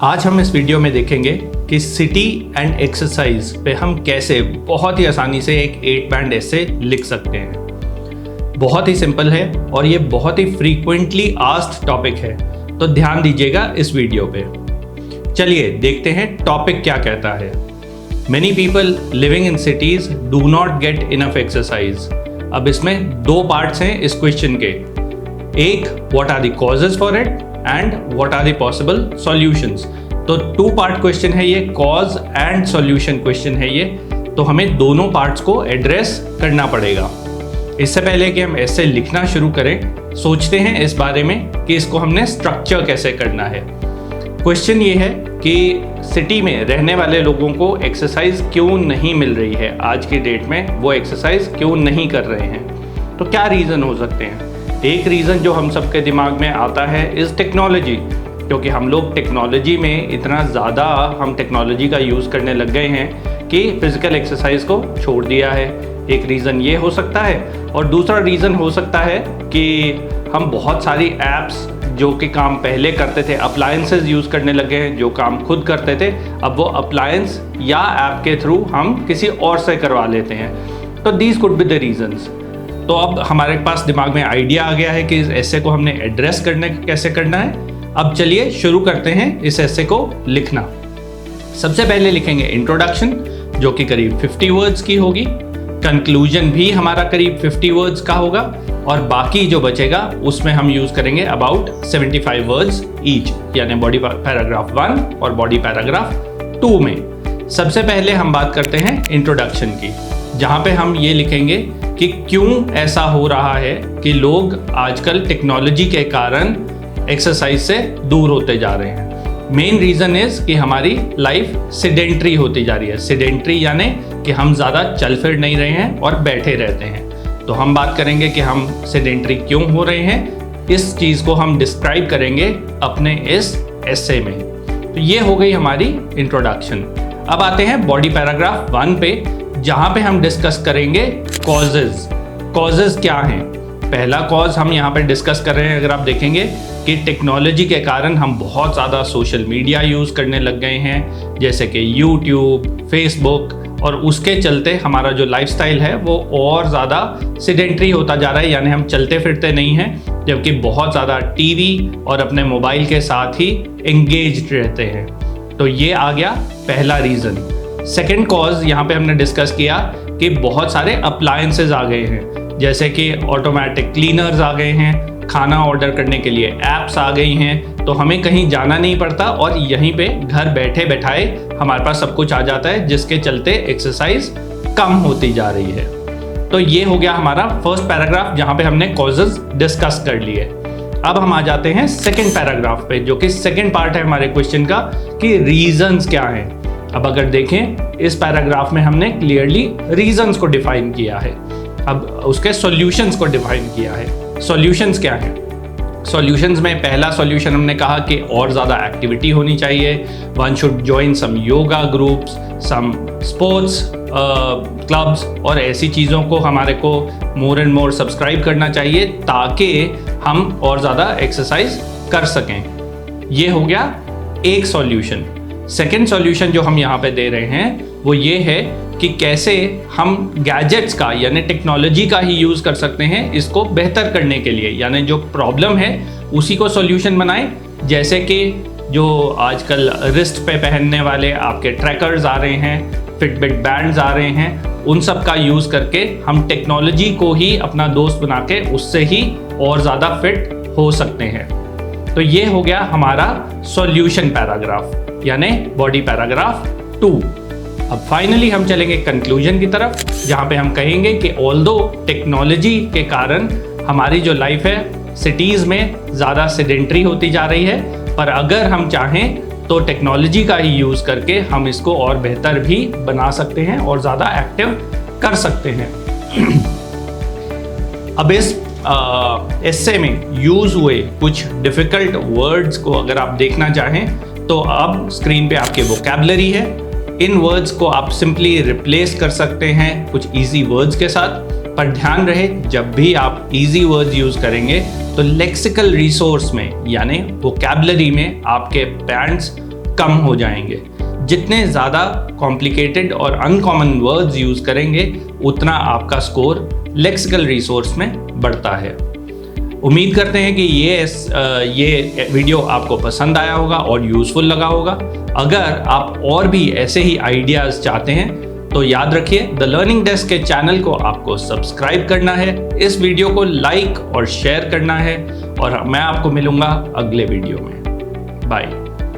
आज हम इस वीडियो में देखेंगे कि सिटी एंड एक्सरसाइज पे हम कैसे बहुत ही आसानी से एक 8 बैंड एसे लिख सकते हैं। बहुत ही सिंपल है और ये बहुत ही फ्रीक्वेंटली आस्क्ड टॉपिक है, तो ध्यान दीजिएगा इस वीडियो पे। चलिए देखते हैं टॉपिक क्या कहता है। Many people living in cities do not get enough exercise। अब इसमें दो पार्ट्स हैं इस क्वेश्चन के। एक, what are the causes for it and what are the possible solutions। तो 2 पार्ट क्वेश्चन है ये, कॉज एंड सॉल्यूशन क्वेश्चन है ये, तो हमें दोनों पार्ट्स को एड्रेस करना पड़ेगा। इससे पहले कि हम ऐसे लिखना शुरू करें, सोचते हैं इस बारे में कि इसको हमने स्ट्रक्चर कैसे करना है। क्वेश्चन ये है कि सिटी में रहने वाले लोगों को एक्सरसाइज क्यों नहीं मिल रही है, आज की डेट में वो एक्सरसाइज क्यों नहीं कर रहे हैं। तो क्या रीज़न हो सकते हैं? एक रीज़न जो हम सबके दिमाग में आता है इज़ टेक्नोलॉजी, क्योंकि हम लोग टेक्नोलॉजी में इतना ज़्यादा हम टेक्नोलॉजी का यूज़ करने लग गए हैं कि फिज़िकल एक्सरसाइज को छोड़ दिया है। एक रीज़न ये हो सकता है, और दूसरा रीज़न हो सकता है कि हम बहुत सारी ऐप्स जो कि काम पहले करते थे, अप्लायंसेस यूज़ करने लगे हैं, जो काम खुद करते थे अब वो अप्लायंस या ऐप के थ्रू हम किसी और से करवा लेते हैं। तो these could be the reasons. तो अब हमारे पास दिमाग में आइडिया आ गया है कि इस ऐसे को हमने एड्रेस करने कैसे करना है। अब चलिए शुरू करते हैं इस ऐसे को लिखना। सबसे पहले लिखेंगे इंट्रोडक्शन, जो कि करीब 50 वर्ड्स की होगी। कंक्लूजन भी हमारा करीब 50 वर्ड्स का होगा, और बाकी जो बचेगा उसमें हम यूज़ करेंगे अबाउट 75 वर्ड्स ईच, यानी बॉडी पैराग्राफ 1 और बॉडी पैराग्राफ 2 में। सबसे पहले हम बात करते हैं इंट्रोडक्शन की, जहाँ पे हम ये लिखेंगे कि क्यों ऐसा हो रहा है कि लोग आजकल टेक्नोलॉजी के कारण एक्सरसाइज से दूर होते जा रहे हैं। मेन रीज़न इज़ कि हमारी लाइफ सेडेंट्री होती जा रही है। सेडेंट्री यानी कि हम ज़्यादा चल फिर नहीं रहे हैं और बैठे रहते हैं। तो हम बात करेंगे कि हम सेडेंट्री क्यों हो रहे हैं, इस चीज़ को हम डिस्क्राइब करेंगे अपने इस एसे में। तो ये हो गई हमारी इंट्रोडक्शन। अब आते हैं बॉडी पैराग्राफ 1 पे, जहाँ पे हम डिस्कस करेंगे कॉजेज़। कॉजेज़ क्या हैं? पहला कॉज हम यहाँ पे डिस्कस कर रहे हैं, अगर आप देखेंगे कि टेक्नोलॉजी के कारण हम बहुत ज़्यादा सोशल मीडिया यूज़ करने लग गए हैं, जैसे कि यूट्यूब, फेसबुक, और उसके चलते हमारा जो लाइफस्टाइल है वो और ज़्यादा सेडेंट्री होता जा रहा है, यानी हम चलते फिरते नहीं हैं, जबकि बहुत ज़्यादा टीवी और अपने मोबाइल के साथ ही एंगेज्ड रहते हैं। तो ये आ गया पहला रीज़न। सेकेंड कॉज यहाँ पे हमने डिस्कस किया कि बहुत सारे अप्लायंसेज आ गए हैं, जैसे कि ऑटोमेटिक क्लीनर्स आ गए हैं, खाना ऑर्डर करने के लिए ऐप्स आ गई हैं, तो हमें कहीं जाना नहीं पड़ता और यहीं पे घर बैठे बैठाए हमारे पास सब कुछ आ जाता है, जिसके चलते एक्सरसाइज कम होती जा रही है। तो ये हो गया हमारा फर्स्ट पैराग्राफ, जहाँ पे हमने कॉजेज डिस्कस कर लिए। अब हम आ जाते हैं सेकेंड पैराग्राफ पे, जो कि सेकेंड पार्ट है हमारे क्वेश्चन का कि रीजंस क्या हैं। अब अगर देखें इस पैराग्राफ में हमने क्लियरली रीजंस को डिफाइन किया है, अब उसके सॉल्यूशंस को डिफाइन किया है। सॉल्यूशंस क्या हैं? सॉल्यूशंस में पहला सॉल्यूशन हमने कहा कि और ज़्यादा एक्टिविटी होनी चाहिए। One should join some yoga groups, some sports clubs, और ऐसी चीज़ों को हमारे को मोर एंड मोर सब्सक्राइब करना चाहिए, ताकि हम और ज़्यादा एक्सरसाइज कर सकें। ये हो गया एक सॉल्यूशन। सेकेंड सॉल्यूशन जो हम यहाँ पे दे रहे हैं वो ये है कि कैसे हम गैजेट्स का यानी टेक्नोलॉजी का ही यूज़ कर सकते हैं इसको बेहतर करने के लिए, यानी जो प्रॉब्लम है उसी को सॉल्यूशन बनाएं। जैसे कि जो आजकल रिस्ट पे पहनने वाले आपके ट्रैकर्स आ रहे हैं, फिटबिट बैंड्स आ रहे हैं, उन सब का यूज़ करके हम टेक्नोलॉजी को ही अपना दोस्त बना के उससे ही और ज़्यादा फिट हो सकते हैं। तो ये हो गया हमारा सॉल्यूशन पैराग्राफ, यानी बॉडी पैराग्राफ 2। अब फाइनली हम चलेंगे कंक्लूजन की तरफ, जहाँ पे हम कहेंगे कि ऑल्दो टेक्नोलॉजी के कारण हमारी जो लाइफ है सिटीज़ में ज़्यादा सेडेंट्री होती जा रही है, पर अगर हम चाहें तो टेक्नोलॉजी का ही यूज़ करके हम इसको और बेहतर भी बना सकते हैं और ज़्यादा एक्टिव कर सकते हैं। अब इस एसे में यूज़ हुए कुछ डिफ़िकल्ट वर्ड्स को अगर आप देखना चाहें तो अब स्क्रीन पे आपके वोकैबुलरी है। इन वर्ड्स को आप सिंपली रिप्लेस कर सकते हैं कुछ इजी वर्ड्स के साथ, पर ध्यान रहे जब भी आप इजी वर्ड्स यूज़ करेंगे तो लेक्सिकल रिसोर्स में यानी वोकैबुलरी में आपके बैंड्स कम हो जाएंगे। जितने ज़्यादा कॉम्प्लिकेटेड और अनकॉमन वर्ड्स यूज़ करेंगे उतना आपका स्कोर लेक्सिकल रिसोर्स में बढ़ता है। उम्मीद करते हैं कि ये वीडियो आपको पसंद आया होगा और यूज़फुल लगा होगा। अगर आप और भी ऐसे ही आइडियाज़ चाहते हैं तो याद रखिए द लर्निंग डेस्क के चैनल को आपको सब्सक्राइब करना है, इस वीडियो को लाइक और शेयर करना है और मैं आपको मिलूंगा अगले वीडियो में। बाय।